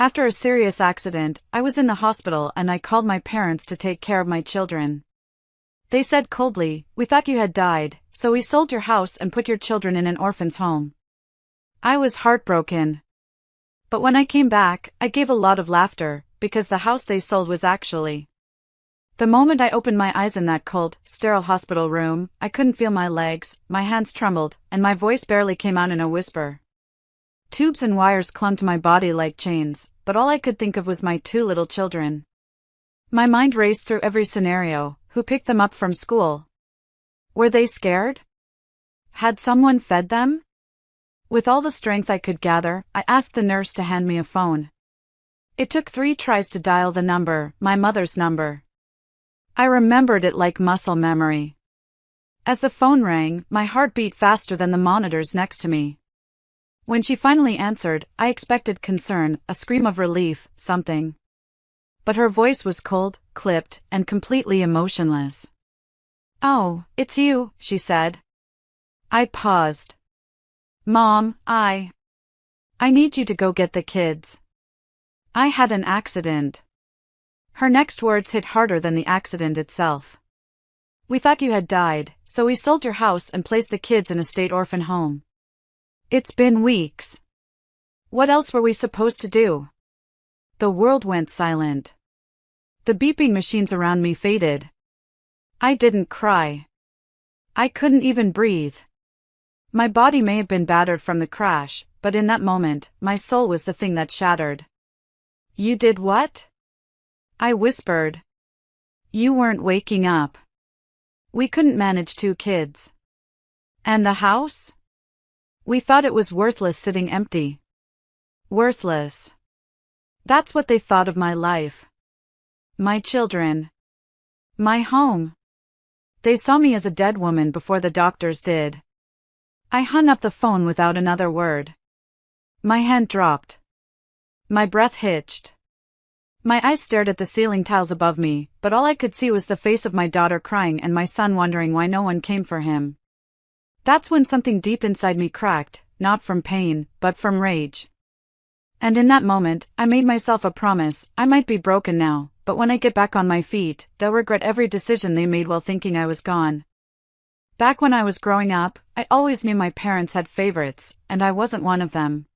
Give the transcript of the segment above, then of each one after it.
After a serious accident, I was in the hospital and I called my parents to take care of my children. They said coldly, "We thought you had died, so we sold your house and put your children in an orphan's home." I was heartbroken. But when I came back, I gave a lot of laughter, because the house they sold was actually. The moment I opened my eyes in that cold, sterile hospital room, I couldn't feel my legs, my hands trembled, and my voice barely came out in a whisper. Tubes and wires clung to my body like chains, but all I could think of was my two little children. My mind raced through every scenario. Who picked them up from school? Were they scared? Had someone fed them? With all the strength I could gather, I asked the nurse to hand me a phone. It took 3 tries to dial the number, my mother's number. I remembered it like muscle memory. As the phone rang, my heart beat faster than the monitors next to me. When she finally answered, I expected concern, a scream of relief, something. But her voice was cold, clipped, and completely emotionless. "Oh, it's you," she said. I paused. "Mom, I need you to go get the kids. I had an accident." Her next words hit harder than the accident itself. "We thought you had died, so we sold your house and placed the kids in a state orphan home. It's been weeks. What else were we supposed to do?" The world went silent. The beeping machines around me faded. I didn't cry. I couldn't even breathe. My body may have been battered from the crash, but in that moment, my soul was the thing that shattered. "You did what?" I whispered. "You weren't waking up. We couldn't manage 2 kids. And the house? We thought it was worthless sitting empty." Worthless. That's what they thought of my life. My children. My home. They saw me as a dead woman before the doctors did. I hung up the phone without another word. My hand dropped. My breath hitched. My eyes stared at the ceiling tiles above me, but all I could see was the face of my daughter crying and my son wondering why no one came for him. That's when something deep inside me cracked, not from pain, but from rage. And in that moment, I made myself a promise. I might be broken now, but when I get back on my feet, they'll regret every decision they made while thinking I was gone. Back when I was growing up, I always knew my parents had favorites, and I wasn't one of them.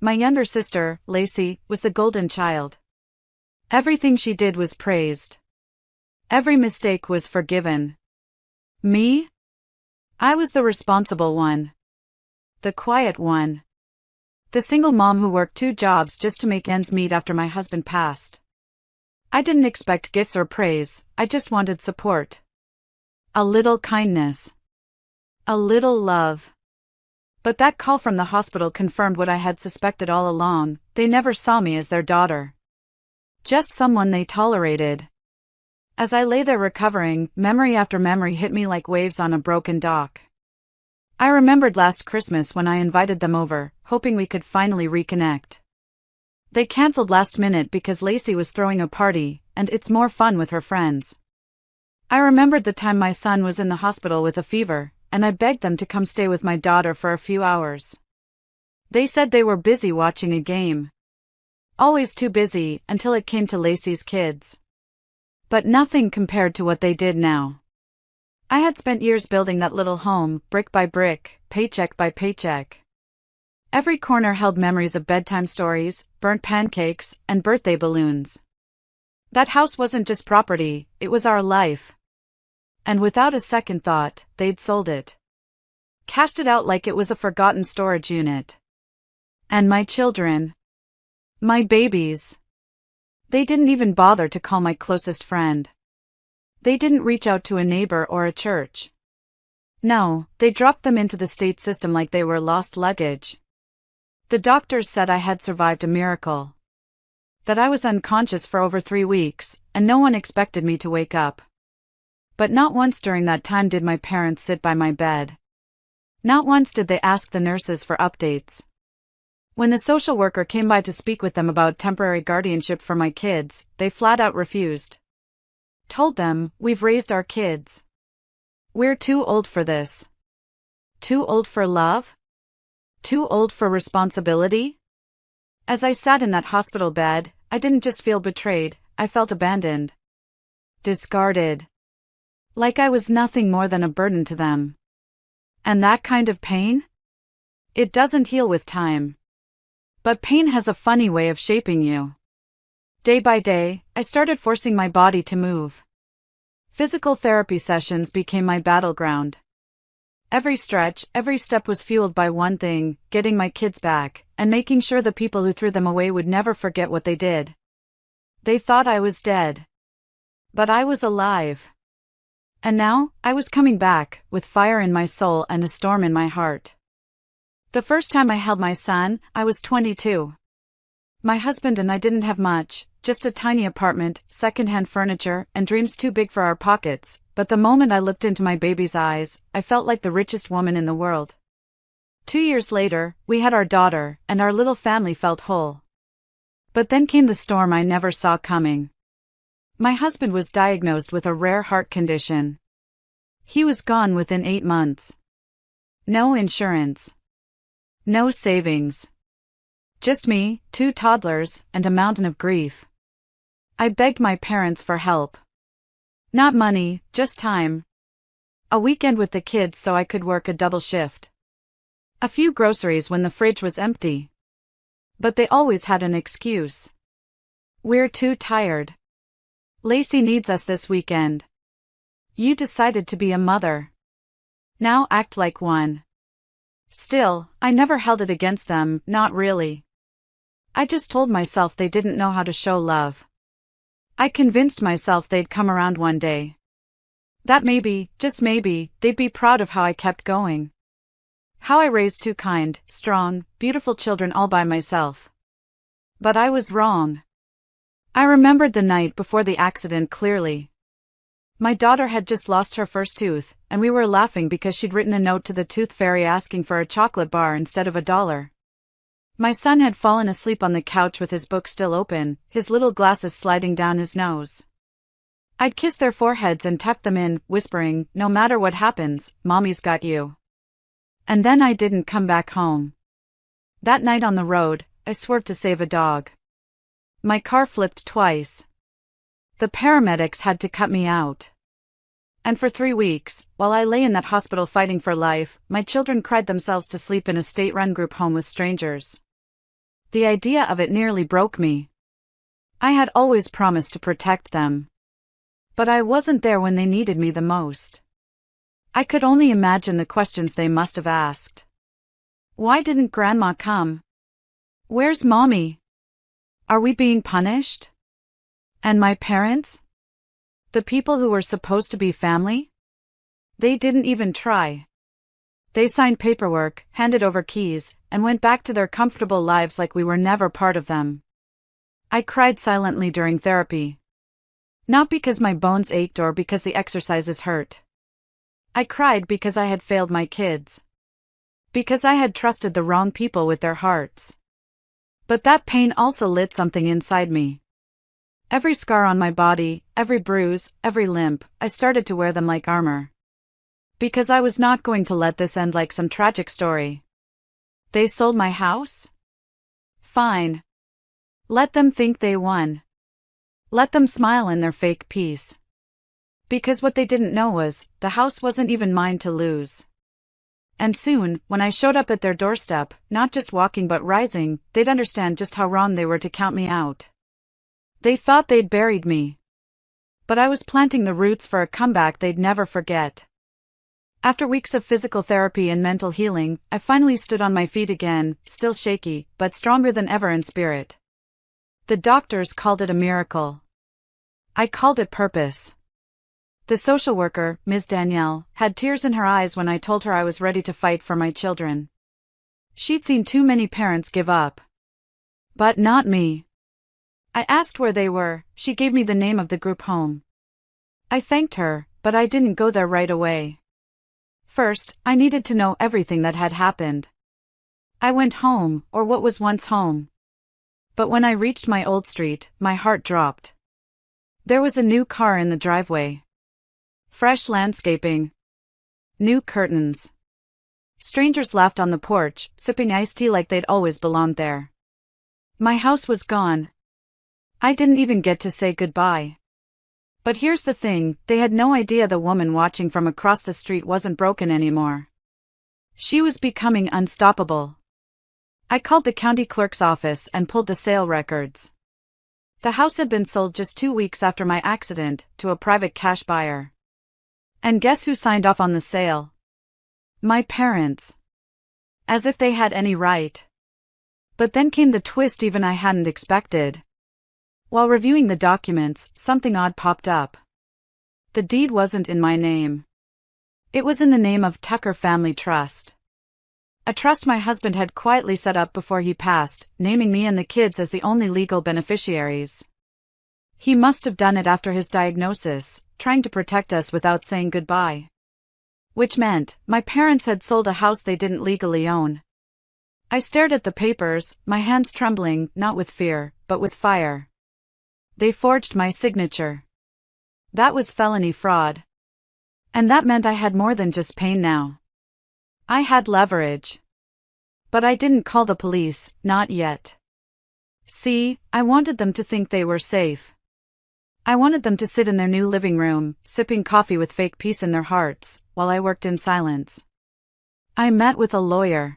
My younger sister, Lacey, was the golden child. Everything she did was praised. Every mistake was forgiven. Me? I was the responsible one. The quiet one. The single mom who worked 2 jobs just to make ends meet after my husband passed. I didn't expect gifts or praise, I just wanted support. A little kindness. A little love. But that call from the hospital confirmed what I had suspected all along. They never saw me as their daughter. Just someone they tolerated. As I lay there recovering, memory after memory hit me like waves on a broken dock. I remembered last Christmas when I invited them over, hoping we could finally reconnect. They canceled last minute because Lacey was throwing a party, and it's more fun with her friends. I remembered the time my son was in the hospital with a fever, and I begged them to come stay with my daughter for a few hours. They said they were busy watching a game. Always too busy until it came to Lacey's kids. But nothing compared to what they did now. I had spent years building that little home, brick by brick, paycheck by paycheck. Every corner held memories of bedtime stories, burnt pancakes, and birthday balloons. That house wasn't just property, it was our life. And without a second thought, they'd sold it. Cashed it out like it was a forgotten storage unit. And my children. My babies. They didn't even bother to call my closest friend. They didn't reach out to a neighbor or a church. No, they dropped them into the state system like they were lost luggage. The doctors said I had survived a miracle. That I was unconscious for over 3 weeks, and no one expected me to wake up. But not once during that time did my parents sit by my bed. Not once did they ask the nurses for updates. When the social worker came by to speak with them about temporary guardianship for my kids, they flat out refused. Told them, "We've raised our kids. We're too old for this." Too old for love? Too old for responsibility? As I sat in that hospital bed, I didn't just feel betrayed, I felt abandoned. Discarded. Like I was nothing more than a burden to them. And that kind of pain? It doesn't heal with time. But pain has a funny way of shaping you. Day by day, I started forcing my body to move. Physical therapy sessions became my battleground. Every stretch, every step was fueled by one thing: getting my kids back, and making sure the people who threw them away would never forget what they did. They thought I was dead. But I was alive. And now, I was coming back, with fire in my soul and a storm in my heart. The first time I held my son, I was 22. My husband and I didn't have much, just a tiny apartment, second-hand furniture, and dreams too big for our pockets, but the moment I looked into my baby's eyes, I felt like the richest woman in the world. 2 years later, we had our daughter, and our little family felt whole. But then came the storm I never saw coming. My husband was diagnosed with a rare heart condition. He was gone within 8 months. No insurance. No savings. Just me, 2 toddlers, and a mountain of grief. I begged my parents for help. Not money, just time. A weekend with the kids so I could work a double shift. A few groceries when the fridge was empty. But they always had an excuse. We're too tired. Lacey needs us this weekend. You decided to be a mother. Now act like one. Still, I never held it against them, not really. I just told myself they didn't know how to show love. I convinced myself they'd come around one day. That maybe, just maybe, they'd be proud of how I kept going. How I raised 2 kind, strong, beautiful children all by myself. But I was wrong. I remembered the night before the accident clearly. My daughter had just lost her first tooth, and we were laughing because she'd written a note to the tooth fairy asking for a chocolate bar instead of $1. My son had fallen asleep on the couch with his book still open, his little glasses sliding down his nose. I'd kiss their foreheads and tuck them in, whispering, "No matter what happens, Mommy's got you." And then I didn't come back home. That night on the road, I swerved to save a dog. My car flipped twice. The paramedics had to cut me out. And for 3 weeks, while I lay in that hospital fighting for life, my children cried themselves to sleep in a state-run group home with strangers. The idea of it nearly broke me. I had always promised to protect them. But I wasn't there when they needed me the most. I could only imagine the questions they must have asked. Why didn't Grandma come? Where's Mommy? Are we being punished? And my parents? The people who were supposed to be family? They didn't even try. They signed paperwork, handed over keys, and went back to their comfortable lives like we were never part of them. I cried silently during therapy. Not because my bones ached or because the exercises hurt. I cried because I had failed my kids. Because I had trusted the wrong people with their hearts. But that pain also lit something inside me. Every scar on my body, every bruise, every limp, I started to wear them like armor. Because I was not going to let this end like some tragic story. They sold my house? Fine. Let them think they won. Let them smile in their fake peace. Because what they didn't know was, the house wasn't even mine to lose. And soon, when I showed up at their doorstep, not just walking but rising, they'd understand just how wrong they were to count me out. They thought they'd buried me. But I was planting the roots for a comeback they'd never forget. After weeks of physical therapy and mental healing, I finally stood on my feet again, still shaky, but stronger than ever in spirit. The doctors called it a miracle. I called it purpose. The social worker, Ms. Danielle, had tears in her eyes when I told her I was ready to fight for my children. She'd seen too many parents give up. But not me. I asked where they were, she gave me the name of the group home. I thanked her, but I didn't go there right away. First, I needed to know everything that had happened. I went home, or what was once home. But when I reached my old street, my heart dropped. There was a new car in the driveway. Fresh landscaping. New curtains. Strangers laughed on the porch, sipping iced tea like they'd always belonged there. My house was gone. I didn't even get to say goodbye. But here's the thing, they had no idea the woman watching from across the street wasn't broken anymore. She was becoming unstoppable. I called the county clerk's office and pulled the sale records. The house had been sold just 2 weeks after my accident to a private cash buyer. And guess who signed off on the sale? My parents. As if they had any right. But then came the twist even I hadn't expected. While reviewing the documents, something odd popped up. The deed wasn't in my name. It was in the name of Tucker Family Trust. A trust my husband had quietly set up before he passed, naming me and the kids as the only legal beneficiaries. He must have done it after his diagnosis, trying to protect us without saying goodbye. Which meant, my parents had sold a house they didn't legally own. I stared at the papers, my hands trembling, not with fear, but with fire. They forged my signature. That was felony fraud. And that meant I had more than just pain now. I had leverage. But I didn't call the police, not yet. See, I wanted them to think they were safe. I wanted them to sit in their new living room, sipping coffee with fake peace in their hearts, while I worked in silence. I met with a lawyer.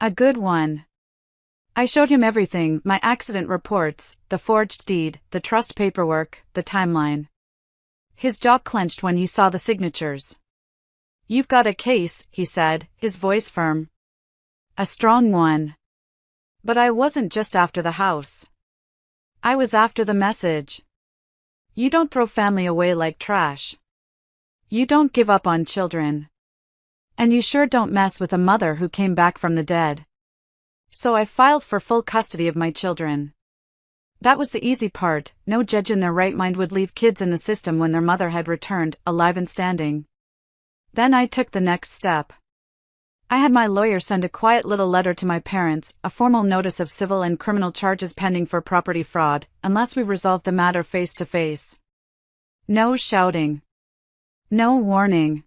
A good one. I showed him everything, my accident reports, the forged deed, the trust paperwork, the timeline. His jaw clenched when he saw the signatures. "You've got a case," he said, his voice firm. "A strong one." But I wasn't just after the house. I was after the message. You don't throw family away like trash. You don't give up on children. And you sure don't mess with a mother who came back from the dead. So I filed for full custody of my children. That was the easy part, no judge in their right mind would leave kids in the system when their mother had returned, alive and standing. Then I took the next step. I had my lawyer send a quiet little letter to my parents, a formal notice of civil and criminal charges pending for property fraud, unless we resolved the matter face to face. No shouting. No warning.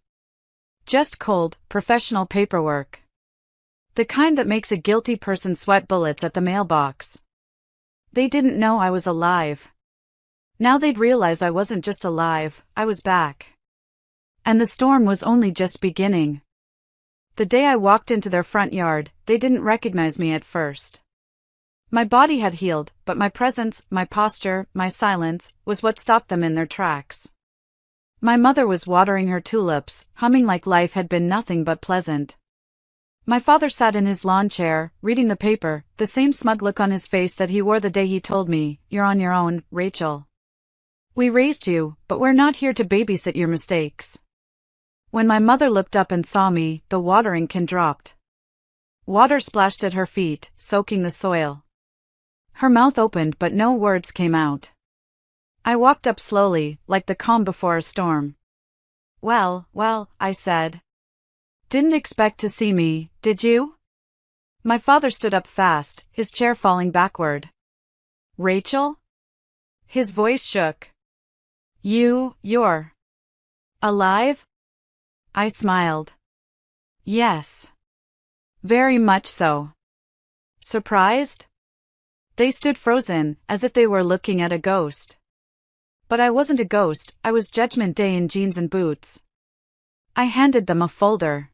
Just cold, professional paperwork. The kind that makes a guilty person sweat bullets at the mailbox. They didn't know I was alive. Now they'd realize I wasn't just alive, I was back. And the storm was only just beginning. The day I walked into their front yard, they didn't recognize me at first. My body had healed, but my presence, my posture, my silence, was what stopped them in their tracks. My mother was watering her tulips, humming like life had been nothing but pleasant. My father sat in his lawn chair, reading the paper, the same smug look on his face that he wore the day he told me, "You're on your own, Rachel. We raised you, but we're not here to babysit your mistakes." When my mother looked up and saw me, the watering can dropped. Water splashed at her feet, soaking the soil. Her mouth opened but no words came out. I walked up slowly, like the calm before a storm. Well, I said. "Didn't expect to see me, did you?" My father stood up fast, his chair falling backward. "Rachel?" His voice shook. You're alive?" I smiled. "Yes. Very much so." "Surprised?" They stood frozen, as if they were looking at a ghost. But I wasn't a ghost, I was Judgment Day in jeans and boots. I handed them a folder.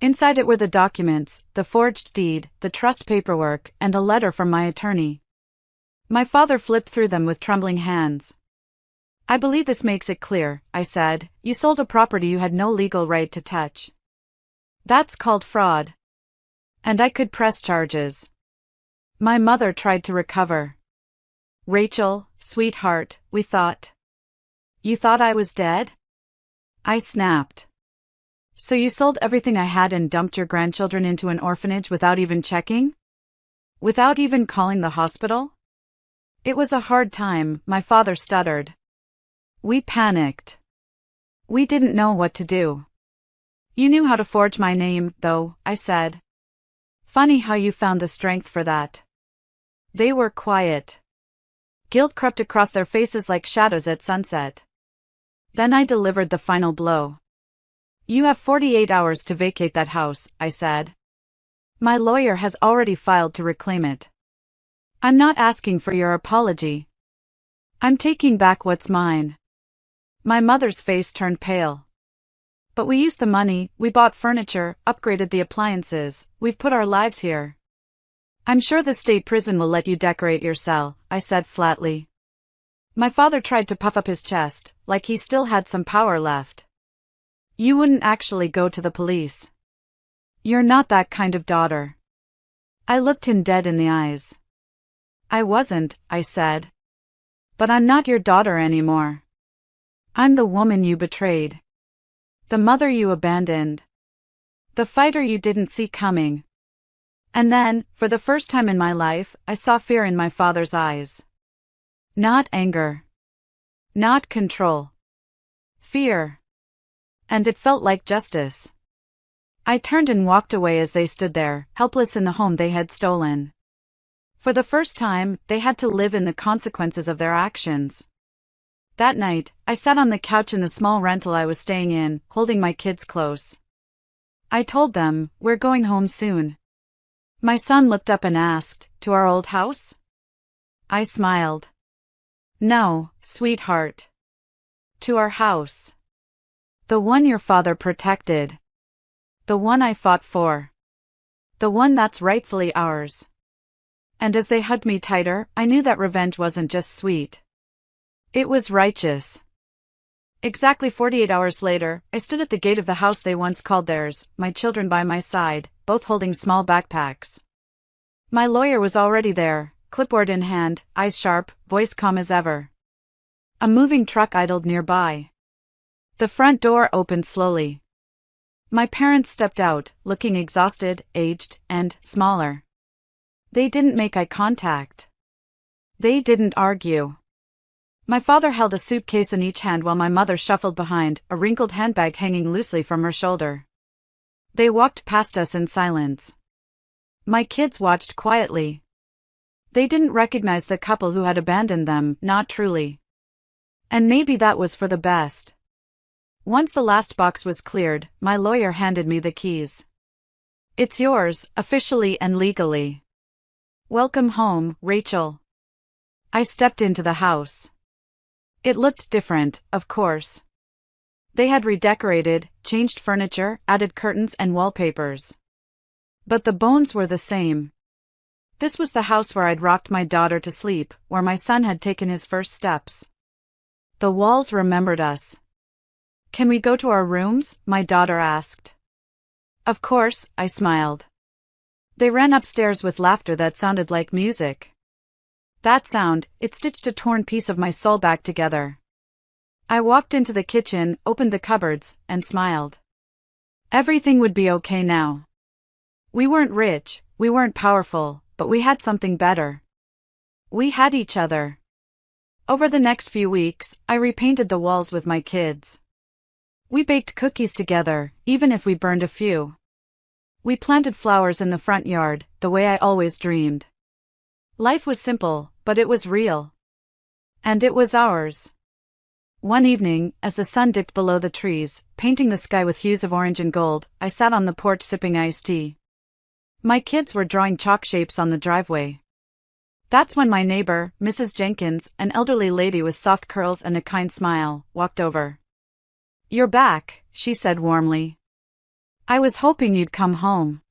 Inside it were the documents, the forged deed, the trust paperwork, and a letter from my attorney. My father flipped through them with trembling hands. "I believe this makes it clear," I said. "You sold a property you had no legal right to touch. That's called fraud. And I could press charges." My mother tried to recover. "Rachel, sweetheart, we thought. You thought I was dead?" I snapped. "So you sold everything I had and dumped your grandchildren into an orphanage without even checking? Without even calling the hospital?" It was a hard time, my father stuttered. "We panicked. We didn't know what to do." "You knew how to forge my name, though," I said. "Funny how you found the strength for that." They were quiet. Guilt crept across their faces like shadows at sunset. Then I delivered the final blow. "You have 48 hours to vacate that house," I said. "My lawyer has already filed to reclaim it." I'm not asking for your apology. I'm taking back what's mine. My mother's face turned pale. But we used the money, we bought furniture, upgraded the appliances, we've put our lives here. I'm sure the state prison will let you decorate your cell, I said flatly. My father tried to puff up his chest, like he still had some power left. You wouldn't actually go to the police. You're not that kind of daughter. I looked him dead in the eyes. I wasn't, I said. But I'm not your daughter anymore. I'm the woman you betrayed. The mother you abandoned. The fighter you didn't see coming. And then, for the first time in my life, I saw fear in my father's eyes. Not anger. Not control. Fear. And it felt like justice. I turned and walked away as they stood there, helpless in the home they had stolen. For the first time, they had to live in the consequences of their actions. That night, I sat on the couch in the small rental I was staying in, holding my kids close. I told them, we're going home soon. My son looked up and asked, to our old house? I smiled. No, sweetheart. To our house. The one your father protected. The one I fought for. The one that's rightfully ours. And as they hugged me tighter, I knew that revenge wasn't just sweet. It was righteous. Exactly 48 hours later, I stood at the gate of the house they once called theirs, my children by my side, both holding small backpacks. My lawyer was already there, clipboard in hand, eyes sharp, voice calm as ever. A moving truck idled nearby. The front door opened slowly. My parents stepped out, looking exhausted, aged, and smaller. They didn't make eye contact. They didn't argue. My father held a suitcase in each hand while my mother shuffled behind, a wrinkled handbag hanging loosely from her shoulder. They walked past us in silence. My kids watched quietly. They didn't recognize the couple who had abandoned them, not truly. And maybe that was for the best. Once the last box was cleared, my lawyer handed me the keys. It's yours, officially and legally. Welcome home, Rachel. I stepped into the house. It looked different, of course. They had redecorated, changed furniture, added curtains and wallpapers. But the bones were the same. This was the house where I'd rocked my daughter to sleep, where my son had taken his first steps. The walls remembered us. Can we go to our rooms? My daughter asked. Of course, I smiled. They ran upstairs with laughter that sounded like music. That sound, it stitched a torn piece of my soul back together. I walked into the kitchen, opened the cupboards, and smiled. Everything would be okay now. We weren't rich, we weren't powerful, but we had something better. We had each other. Over the next few weeks, I repainted the walls with my kids. We baked cookies together, even if we burned a few. We planted flowers in the front yard, the way I always dreamed. Life was simple, but it was real. And it was ours. One evening, as the sun dipped below the trees, painting the sky with hues of orange and gold, I sat on the porch sipping iced tea. My kids were drawing chalk shapes on the driveway. That's when my neighbor, Mrs. Jenkins, an elderly lady with soft curls and a kind smile, walked over. You're back, she said warmly. I was hoping you'd come home.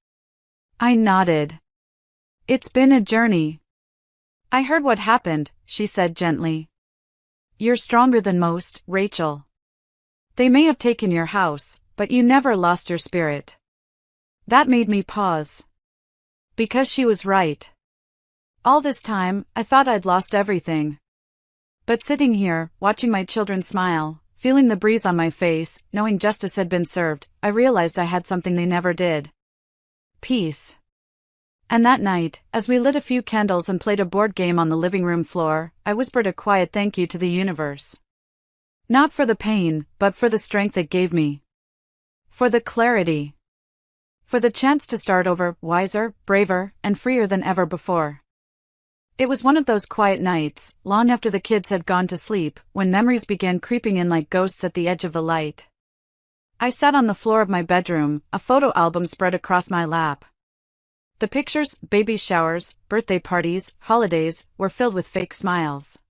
I nodded. It's been a journey. I heard what happened, she said gently. You're stronger than most, Rachel. They may have taken your house, but you never lost your spirit. That made me pause. Because she was right. All this time, I thought I'd lost everything. But sitting here, watching my children smile, feeling the breeze on my face, knowing justice had been served, I realized I had something they never did. Peace. And that night, as we lit a few candles and played a board game on the living room floor, I whispered a quiet thank you to the universe. Not for the pain, but for the strength it gave me. For the clarity. For the chance to start over, wiser, braver, and freer than ever before. It was one of those quiet nights, long after the kids had gone to sleep, when memories began creeping in like ghosts at the edge of the light. I sat on the floor of my bedroom, a photo album spread across my lap. The pictures, baby showers, birthday parties, holidays, were filled with fake smiles.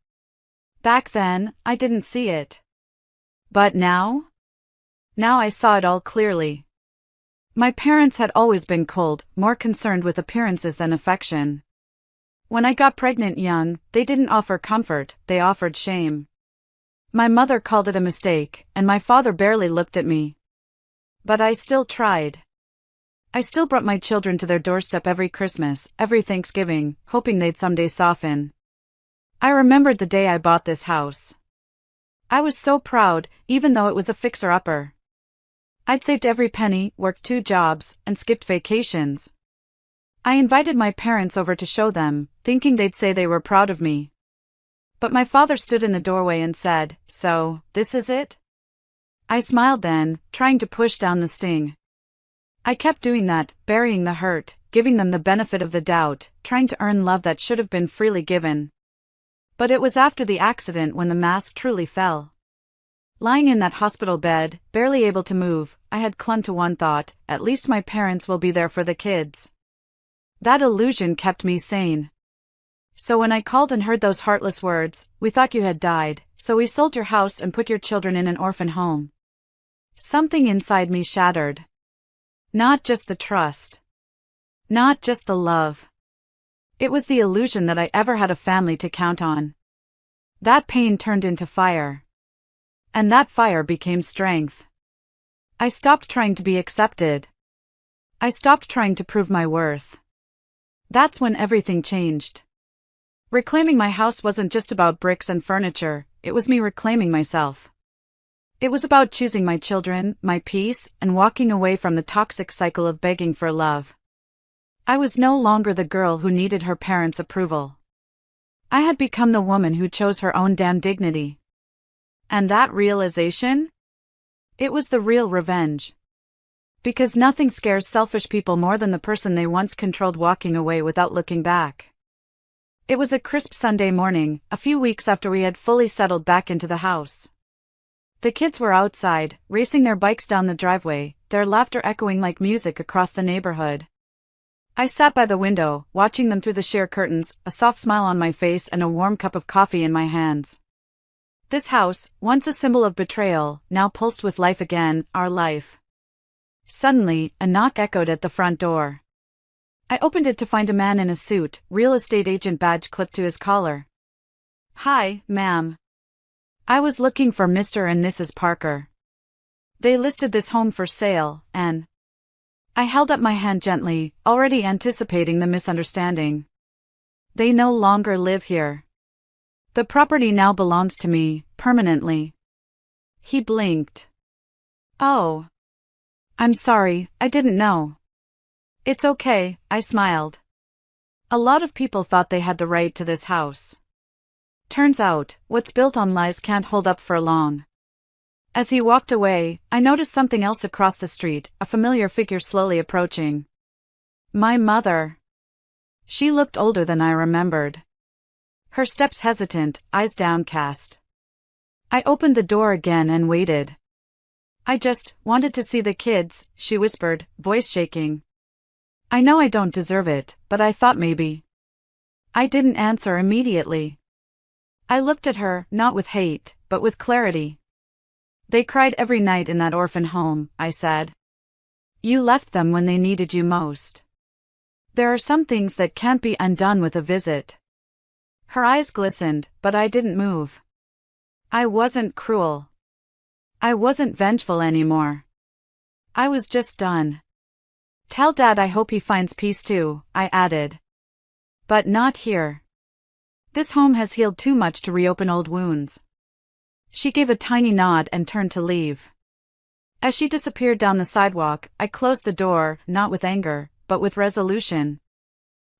Back then, I didn't see it. But now? Now I saw it all clearly. My parents had always been cold, more concerned with appearances than affection. When I got pregnant young, they didn't offer comfort, they offered shame. My mother called it a mistake, and my father barely looked at me. But I still tried. I still brought my children to their doorstep every Christmas, every Thanksgiving, hoping they'd someday soften. I remembered the day I bought this house. I was so proud, even though it was a fixer-upper. I'd saved every penny, worked 2 jobs, and skipped vacations. I invited my parents over to show them, thinking they'd say they were proud of me. But my father stood in the doorway and said, "So, this is it?" I smiled then, trying to push down the sting. I kept doing that, burying the hurt, giving them the benefit of the doubt, trying to earn love that should have been freely given. But it was after the accident when the mask truly fell. Lying in that hospital bed, barely able to move, I had clung to one thought: at least my parents will be there for the kids. That illusion kept me sane. So when I called and heard those heartless words, "We thought you had died, so we sold your house and put your children in an orphan home," something inside me shattered. Not just the trust. Not just the love. It was the illusion that I ever had a family to count on. That pain turned into fire. And that fire became strength. I stopped trying to be accepted. I stopped trying to prove my worth. That's when everything changed. Reclaiming my house wasn't just about bricks and furniture, it was me reclaiming myself. It was about choosing my children, my peace, and walking away from the toxic cycle of begging for love. I was no longer the girl who needed her parents' approval. I had become the woman who chose her own damn dignity. And that realization? It was the real revenge. Because nothing scares selfish people more than the person they once controlled walking away without looking back. It was a crisp Sunday morning, a few weeks after we had fully settled back into the house. The kids were outside, racing their bikes down the driveway, their laughter echoing like music across the neighborhood. I sat by the window, watching them through the sheer curtains, a soft smile on my face and a warm cup of coffee in my hands. This house, once a symbol of betrayal, now pulsed with life again, our life. Suddenly, a knock echoed at the front door. I opened it to find a man in a suit, real estate agent badge clipped to his collar. "Hi, ma'am. I was looking for Mr. and Mrs. Parker. They listed this home for sale, and..." I held up my hand gently, already anticipating the misunderstanding. "They no longer live here. The property now belongs to me, permanently." He blinked. "Oh. I'm sorry, I didn't know." "It's okay," I smiled. A lot of people thought they had the right to this house. Turns out, what's built on lies can't hold up for long. As he walked away, I noticed something else across the street, a familiar figure slowly approaching. My mother. She looked older than I remembered. Her steps hesitant, eyes downcast. I opened the door again and waited. "I just wanted to see the kids," she whispered, voice shaking. "I know I don't deserve it, but I thought maybe." I didn't answer immediately. I looked at her, not with hate, but with clarity. "They cried every night in that orphan home," I said. "You left them when they needed you most. There are some things that can't be undone with a visit." Her eyes glistened, but I didn't move. I wasn't cruel. I wasn't vengeful anymore. I was just done. "Tell Dad I hope he finds peace too," I added. "But not here. This home has healed too much to reopen old wounds." She gave a tiny nod and turned to leave. As she disappeared down the sidewalk, I closed the door, not with anger, but with resolution.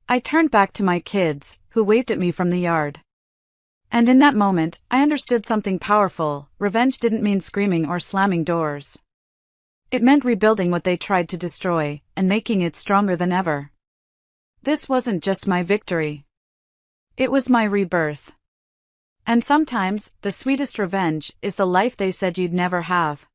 I turned back to my kids, who waved at me from the yard. And in that moment, I understood something powerful. Revenge didn't mean screaming or slamming doors. It meant rebuilding what they tried to destroy, and making it stronger than ever. This wasn't just my victory. It was my rebirth. And sometimes, the sweetest revenge is the life they said you'd never have.